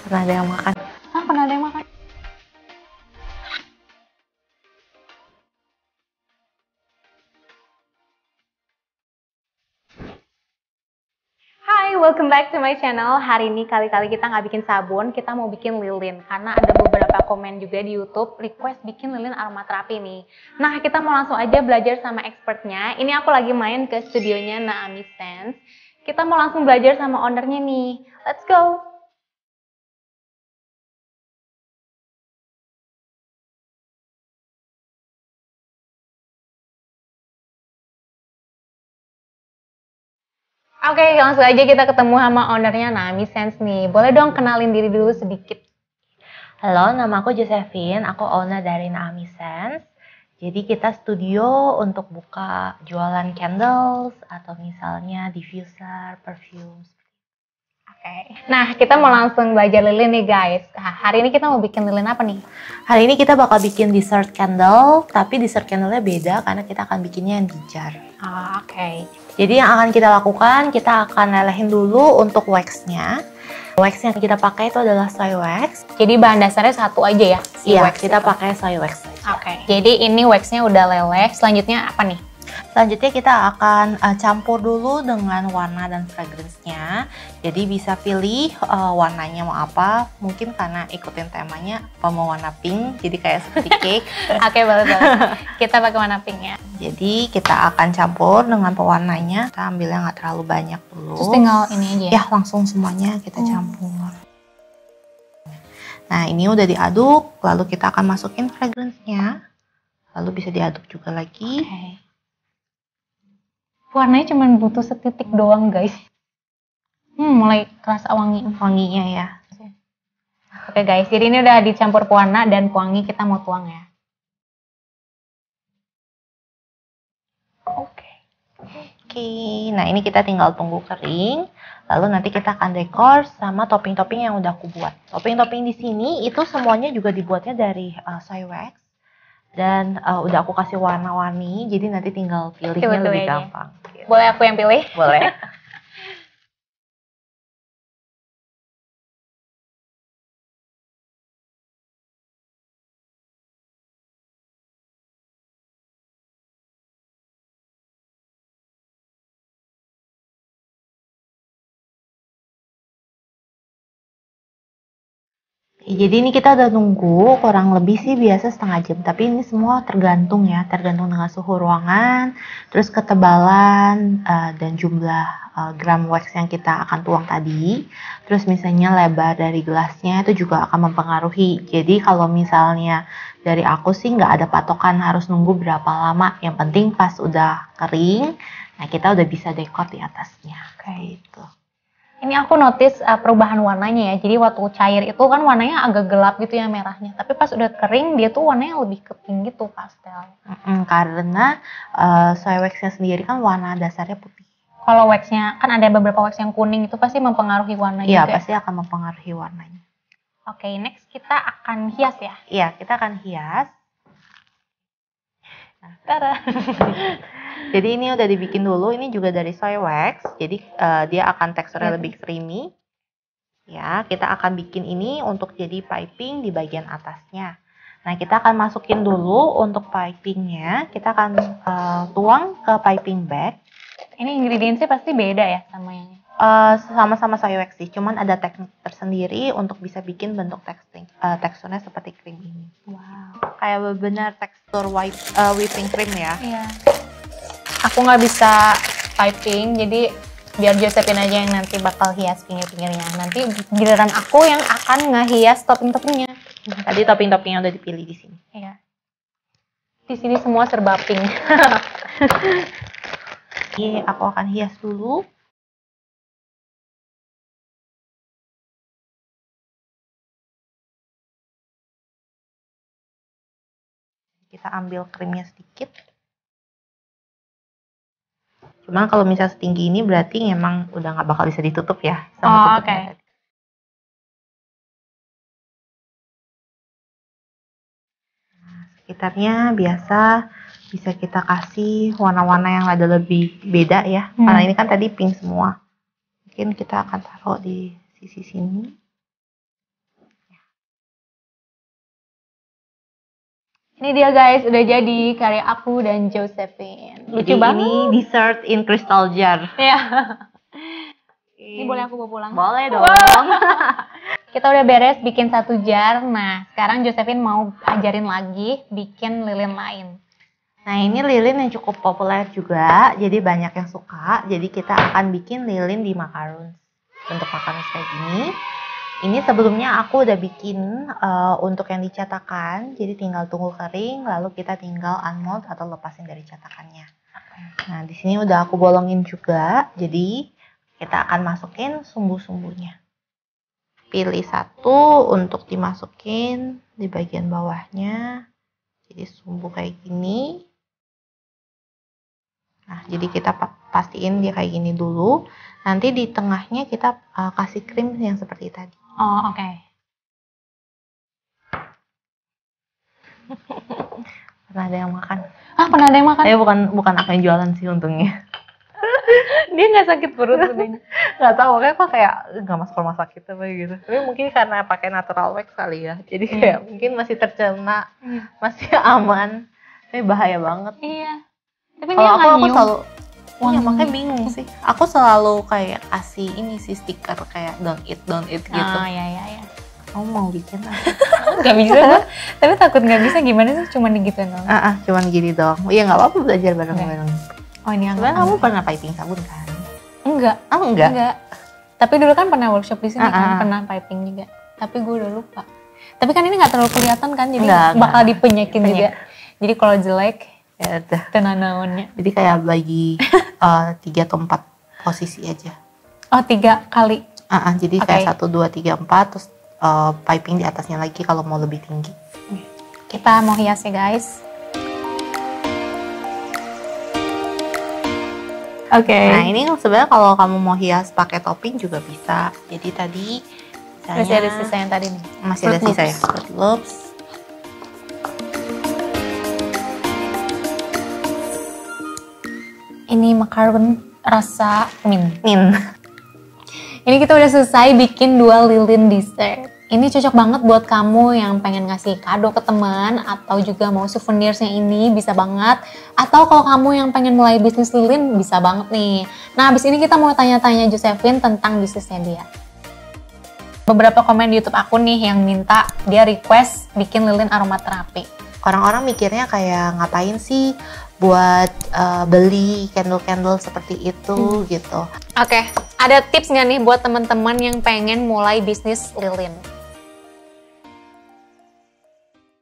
Pernah ada yang makan. Pernah ada yang makan. Hai, welcome back to my channel. Hari ini kali-kali kita nggak bikin sabun, kita mau bikin lilin. Karena ada beberapa komen juga di YouTube request bikin lilin aromaterapi nih. Nah, kita mau langsung aja belajar sama expertnya. Ini aku lagi main ke studionya Naami Scents. Kita mau langsung belajar sama ownernya nih. Let's go! Oke, langsung aja kita ketemu sama ownernya Naami Scents nih. Boleh dong kenalin diri dulu sedikit. Halo, nama aku Josephine, aku owner dari Naami Scents. Jadi kita studio untuk buka jualan candles atau misalnya diffuser, perfume. Oke. Nah, kita mau langsung belajar lilin nih guys. Nah, hari ini kita mau bikin lilin apa nih? Hari ini kita bakal bikin dessert candle, tapi dessert candle-nya beda karena kita akan bikinnya yang di jar. Oke. Jadi yang akan kita lakukan, kita akan lelehin dulu untuk wax-nya. Wax yang kita pakai itu adalah soy wax. Jadi bahan dasarnya satu aja ya? Iya, wax kita itu. pakai soy wax. Oke. Jadi ini waxnya udah leleh. Selanjutnya apa nih? Selanjutnya kita akan campur dulu dengan warna dan fragrance-nya. Jadi bisa pilih warnanya mau apa. Mungkin karena ikutin temanya mau warna pink, jadi kayak seperti cake. Oke, boleh. Kita pakai warna pink ya. Jadi kita akan campur dengan pewarnanya. Kita ambilnya nggak terlalu banyak dulu. Terus tinggal ini aja ya? Ya, langsung semuanya kita campur. Nah, ini udah diaduk, lalu kita akan masukin fragrance-nya. Lalu bisa diaduk juga lagi. Okay. Warnanya cuma butuh setitik doang guys. Mulai kerasa Wanginya ya. Oke guys, jadi ini udah dicampur pewarna dan pewangi, kita mau tuang ya. Oke, nah ini kita tinggal tunggu kering. Lalu nanti kita akan dekor sama topping-topping yang udah aku buat. Topping-topping di sini itu semuanya juga dibuatnya dari soy wax. Dan udah aku kasih warna-warni, jadi nanti tinggal pilihnya lebih gampang. Boleh aku yang pilih? Boleh. Jadi ini kita udah nunggu kurang lebih sih biasa setengah jam, tapi ini semua tergantung ya, tergantung dengan suhu ruangan, terus ketebalan dan jumlah gram wax yang kita akan tuang tadi, terus misalnya lebar dari gelasnya itu juga akan mempengaruhi. Jadi kalau misalnya dari aku sih nggak ada patokan harus nunggu berapa lama, yang penting pas udah kering, nah kita udah bisa dekor di atasnya. Kayak gitu. Ini aku notice perubahan warnanya ya. Jadi waktu cair itu kan warnanya agak gelap gitu ya merahnya. Tapi pas udah kering dia tuh warnanya lebih ke pink gitu, pastel. Karena soy waxnya sendiri kan warna dasarnya putih. Kalau waxnya kan ada beberapa wax yang kuning itu pasti mempengaruhi warnanya. Iya, pasti akan mempengaruhi warnanya. Oke, next kita akan hias ya. Iya, kita akan hias. Nah, tada. Jadi ini udah dibikin dulu, ini juga dari soy wax, jadi dia akan teksturnya lebih creamy. Ya, kita akan bikin ini untuk jadi piping di bagian atasnya. Nah, kita akan masukin dulu untuk pipingnya, kita akan tuang ke piping bag. Ini ingredientsnya pasti beda ya sama yang sama-sama soy wax sih, cuman ada teknik tersendiri untuk bisa bikin bentuk teksturnya seperti krim ini. Wow. Kayak benar tekstur whipping cream ya. Iya. Aku nggak bisa piping, jadi biar Josephine aja yang nanti bakal hias pinggir-pinggirnya. Nanti giliran aku yang akan ngehias topping-toppingnya. Tadi topping-toppingnya udah dipilih di sini. Iya. Di sini semua serba pink. Oke, aku akan hias dulu. Kita ambil krimnya sedikit. Cuman kalau misalnya setinggi ini berarti memang udah nggak bakal bisa ditutup ya. Sama tutupnya tadi. Nah, sekitarnya biasa bisa kita kasih warna-warna yang ada lebih beda ya. Karena ini kan tadi pink semua. Mungkin kita akan taruh di sisi sini. Ini dia guys, udah jadi karya aku dan Josephine. Lucu Jadi banget. ini dessert in crystal jar. Iya. Ini boleh aku bawa pulang? Boleh dong. Kita udah beres bikin 1 jar. Nah, sekarang Josephine mau ajarin lagi bikin lilin lain. Nah, ini lilin yang cukup populer juga, jadi banyak yang suka. Jadi kita akan bikin lilin di macarons. Bentuk macarons kayak gini. Ini sebelumnya aku udah bikin untuk yang dicetakan, jadi tinggal tunggu kering, lalu kita tinggal unmold atau lepasin dari cetakannya. Nah, di sini udah aku bolongin juga, jadi kita akan masukin sumbu-sumbunya. Pilih satu untuk dimasukin di bagian bawahnya, jadi sumbu kayak gini. Nah, jadi kita pastiin dia kayak gini dulu. Nanti di tengahnya kita kasih krim yang seperti tadi. Oh, oke. Pernah ada yang makan? Pernah ada yang makan? Bukan aku yang jualan sih untungnya. Dia nggak sakit perut sebenarnya. Nggak tahu, makanya kok kayak nggak masuk rumah sakit apa gitu. Tapi mungkin karena pakai natural wax kali ya. Jadi kayak mungkin masih tercerna, masih aman. Tapi bahaya banget. Iya. Tapi Kalau dia aku selalu wangi. iya, makanya bingung sih. Aku selalu kayak kasih ini sih stiker kayak don't eat gitu. Oh, iya. Kamu mau bikin apa? Gak bisa gue. Tapi takut nggak bisa gimana sih? Cuman digituin doang. Cuman gini doang. Iya nggak apa-apa belajar bareng-bareng. Oh, ini yang Sebenarnya kamu pernah piping sabun kan? Enggak. Enggak. Tapi dulu kan pernah workshop di sini kan, pernah piping juga. Tapi gue udah lupa. Tapi kan ini nggak terlalu kelihatan kan, jadi bakal dipenyekin juga. Jadi kalau jelek, ya udah. Tenanaunnya. Jadi kayak bagi 3 atau 4 posisi aja. Oh, 3 kali. Jadi kayak 1, 2, 3, 4 terus piping di atasnya lagi kalau mau lebih tinggi. Kita mau hias ya guys. Oke. Nah ini sebenarnya kalau kamu mau hias pakai topping juga bisa. Jadi tadi masih ada sisa yang tadi nih. Masih ada sisa ya. Fruit Loops. Ini macaron rasa mint. Ini kita udah selesai bikin 2 lilin dessert. Ini cocok banget buat kamu yang pengen ngasih kado ke teman atau juga mau souvenirsnya ini bisa banget. Atau kalau kamu yang pengen mulai bisnis lilin bisa banget nih. Nah, abis ini kita mau tanya-tanya Josephine tentang bisnisnya dia. Beberapa komen di YouTube aku nih yang minta dia request bikin lilin aromaterapi. Orang-orang mikirnya kayak ngapain sih buat beli candle-candle seperti itu gitu. Oke, ada tips nggak nih buat teman-teman yang pengen mulai bisnis lilin?